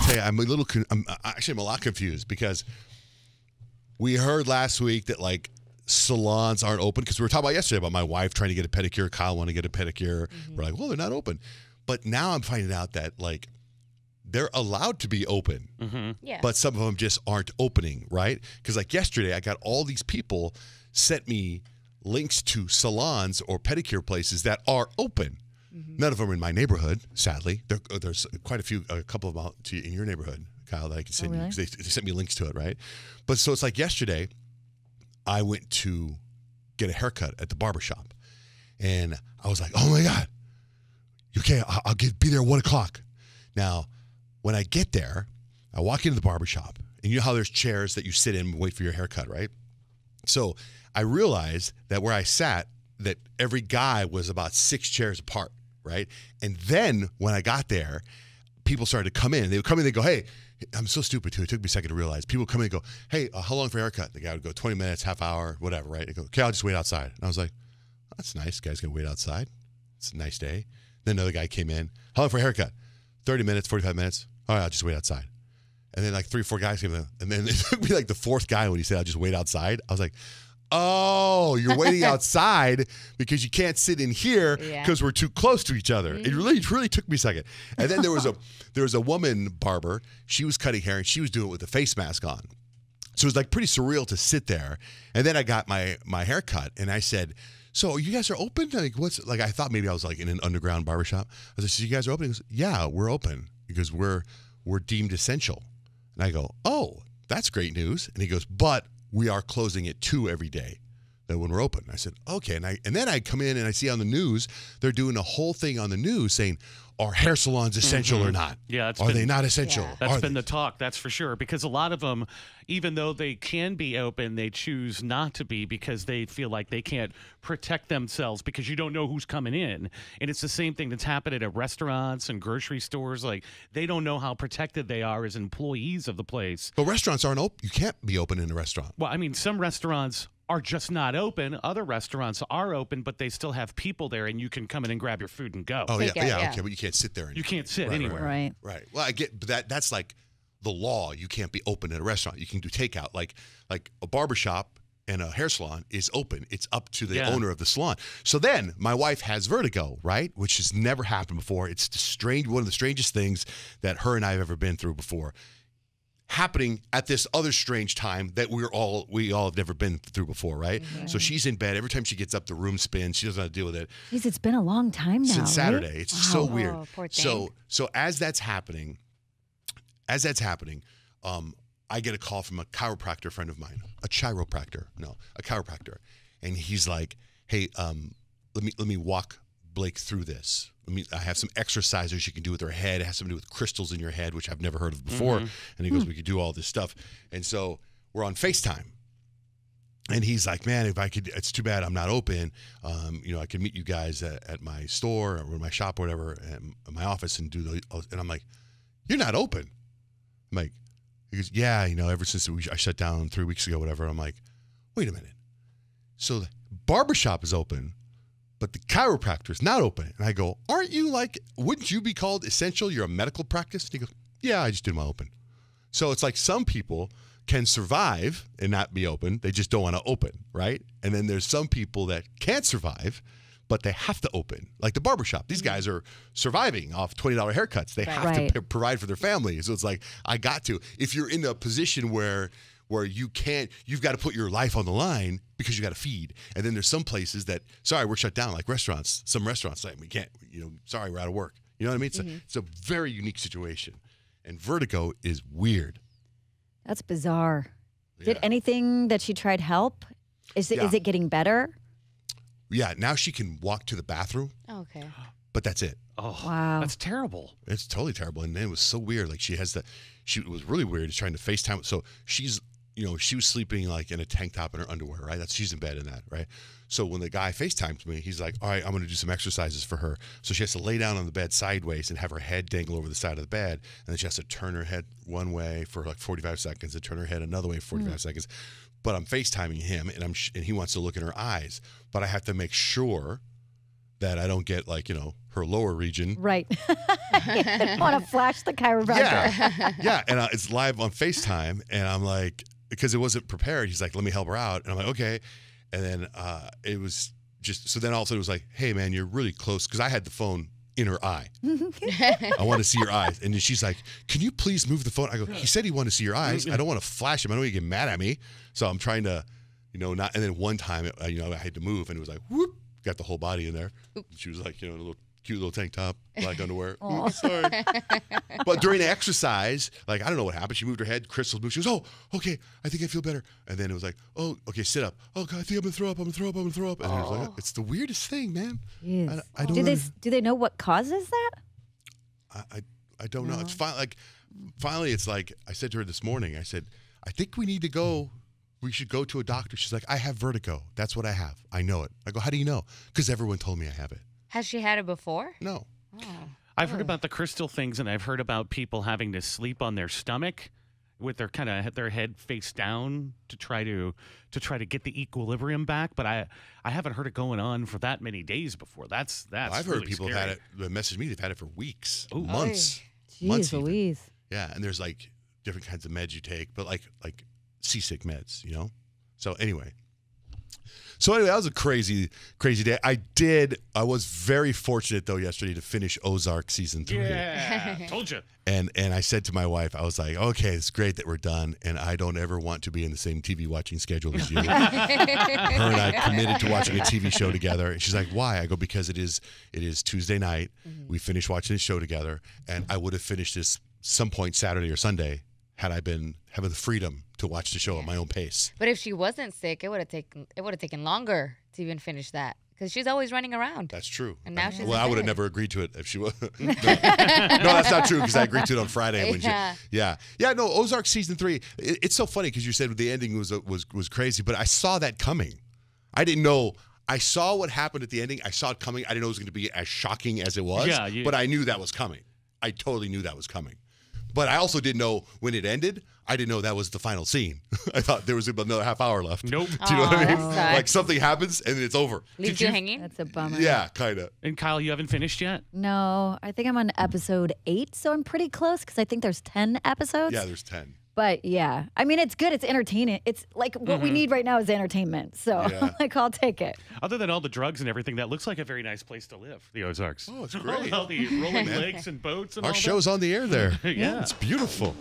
tell you, I'm a lot confused because we heard last week that like salons aren't open because we were talking about yesterday about my wife trying to get a pedicure. Kyle wanted to get a pedicure. We're like, well, they're not open. But now I'm finding out that like they're allowed to be open, but some of them just aren't opening, right? Because like yesterday, I got all these people sent me links to salons or pedicure places that are open. None of them are in my neighborhood, sadly. There's quite a couple of them out in your neighborhood, Kyle, that I can send you because they sent me links to it, right? But so it's like yesterday, I went to get a haircut at the barbershop, and I was like, oh my God, okay, I'll be there at 1 o'clock. Now, when I get there, I walk into the barbershop, and you know how there's chairs that you sit in and wait for your haircut, right? So I realized that where I sat, that every guy was about 6 chairs apart, right? And then when I got there, people started to come in. They would come in, they go, hey, I'm so stupid too. It took me a second to realize. People would come in and go, hey, how long for a haircut? The guy would go 20 minutes, half hour, whatever, right? They go, okay, I'll just wait outside. And I was like, that's nice. Guy's going to wait outside. It's a nice day. Then another guy came in. How long for a haircut? 30 minutes, 45 minutes. All right, I'll just wait outside. And then like 3 or 4 guys came in. And then it took me like the 4th guy when he said, I'll just wait outside. I was like, oh, you're waiting outside because you can't sit in here because we're too close to each other. It really took me a second. And then there was a woman barber. She was cutting hair and she was doing it with a face mask on. So it was like pretty surreal to sit there. And then I got my haircut and I said, so you guys are open? Like I thought maybe I was like in an underground barbershop. I said, so you guys are open? He goes, yeah, we're open because we're deemed essential. And I go, oh, that's great news. And he goes, but we are closing at 2 every day when we're open. I said, okay. And then I come in and I see on the news, they're doing a whole thing on the news saying, are hair salons essential or not? Yeah. Are they not essential? Yeah. That's been the talk, that's for sure. Because a lot of them, even though they can be open, they choose not to be because they feel like they can't protect themselves because you don't know who's coming in. And it's the same thing that's happening at restaurants and grocery stores. Like, they don't know how protected they are as employees of the place. But restaurants aren't open. You can't be open in a restaurant. Well, I mean, some restaurants are just not open. Other restaurants are open, but they still have people there, and you can come in and grab your food and go. Oh, yeah, okay, but you can't sit there. You can't sit anywhere. Right. Well, I get but that's like the law. You can't be open at a restaurant. You can do takeout. Like a barbershop and a hair salon is open. It's up to the owner of the salon. So then my wife has vertigo, right? Which has never happened before. It's one of the strangest things that her and I have ever been through before. Happening at this other strange time that we all have never been through before, right? So she's in bed. Every time she gets up, the room spins. She doesn't know how to deal with it. Jeez, it's been a long time now. Since Saturday. Right? It's so weird. Poor thing. So as that's happening, I get a call from a chiropractor friend of mine, a chiropractor, and he's like, "Hey, let me walk Blake through this. I have some exercises you can do with her head. It has something to do with crystals in your head, which I've never heard of before." And he goes, we could do all this stuff. And so we're on FaceTime. And he's like, man, if I could, it's too bad I'm not open. I could meet you guys at my store or my shop or whatever, at my office and and I'm like, you're not open. I'm like, he goes, yeah, ever since I shut down 3 weeks ago, whatever. I'm like, wait a minute. So the barbershop is open, but the chiropractor is not open. And I go, wouldn't you be called essential? You're a medical practice? And he goes, yeah, I just did my open. So it's like some people can survive and not be open. They just don't want to open, right? And then there's some people that can't survive, but they have to open. Like the barbershop. These guys are surviving off $20 haircuts. They have to provide for their family. So it's like, I got to. If you're in a position where you can't, you've got to put your life on the line because you got to feed. And then there's some places that, sorry, we're shut down, like restaurants. Some restaurants say, we can't, sorry, we're out of work. You know what I mean? It's a very unique situation. And vertigo is weird. That's bizarre. Yeah. Did anything that she tried help? Is it getting better? Yeah, now she can walk to the bathroom. Oh, okay. But that's it. Oh, wow. That's terrible. It's totally terrible. And it was so weird. Like it was really weird. She's trying to FaceTime. So she's, she was sleeping like in a tank top in her underwear, right? She's in bed in that, right? So when the guy FaceTimes me, he's like, all right, I'm going to do some exercises for her. So she has to lay down on the bed sideways and have her head dangle over the side of the bed. And then she has to turn her head one way for like 45 seconds and turn her head another way for 45 seconds. But I'm FaceTiming him and he wants to look in her eyes. But I have to make sure that I don't get like, her lower region. Right. I want to flash the chiropractor. Yeah. Yeah. And it's live on FaceTime. And I'm like, because it wasn't prepared, he's like, let me help her out. And I'm like, okay. And then it was just, so then all of a sudden it was like, hey, man, you're really close. Because I had the phone in her eye. I want to see your eyes. And then she's like, can you please move the phone? I go, he said he wanted to see your eyes. I don't want to flash him. I don't want you to get mad at me. So I'm trying to, not. And then one time, I had to move and it was like, whoop, got the whole body in there. She was like, a little cute little tank top, black underwear. Oops, sorry. But during the exercise, like, I don't know what happened. She moved her head. Crystal moved. She goes, oh, okay, I think I feel better. And then it was like, oh, okay, sit up. Oh, God, I think I'm going to throw up. I'm going to throw up. I'm going to throw up. And it was like, it's the weirdest thing, man. Yes. I don't do they know what causes that? I don't know. It's finally, it's like, I said to her this morning, I said, I think we need to go. We should go to a doctor. She's like, I have vertigo. That's what I have. I know it. I go, how do you know? Because everyone told me I have it. Has she had it before? No. Oh. I've heard about the crystal things, and I've heard about people having to sleep on their stomach with their their head face down to try to get the equilibrium back. But I haven't heard it going on for that many days before. That's I've really heard people scary. have had it. They messaged me. They've had it for weeks, Ooh. months. Jeez even. Louise. Yeah, and there's like different kinds of meds you take, but like seasick meds, So anyway. That was a crazy, crazy day. I was very fortunate though yesterday to finish Ozark season 3. Yeah, told you. And I said to my wife, I was like, okay, it's great that we're done, and I don't ever want to be in the same TV watching schedule as you. Her and I committed to watching a TV show together. And she's like, why? I go, because it is Tuesday night. We finished watching the show together, and I would have finished this some point Saturday or Sunday had I been having the freedom to watch the show at my own pace. But if she wasn't sick, it would have taken longer to even finish that because she's always running around. That's true. And now she's I would have never agreed to it if she was. No, that's not true because I agreed to it on Friday. When yeah. No, Ozark season 3. It's so funny because you said the ending was crazy, but I saw that coming. I didn't know. I saw what happened at the ending. I saw it coming. I didn't know it was going to be as shocking as it was. Yeah, but I knew that was coming. I totally knew that was coming. But I also didn't know when it ended. I didn't know that was the final scene. I thought there was about another half hour left. Nope. Do you know what I mean? Sucks. Like something happens and then it's over. Leaves you hanging? That's a bummer. Yeah, kind of. And Kyle, you haven't finished yet? No, I think I'm on episode 8, so I'm pretty close because I think there's 10 episodes. Yeah, there's 10. But yeah, I mean, it's good. It's entertaining. It's like what we need right now is entertainment. So like, I'll take it. Other than all the drugs and everything, that looks like a very nice place to live, the Ozarks. Oh, it's great. All the rolling lakes and boats and Our all show's on the air there. Yeah. It's beautiful.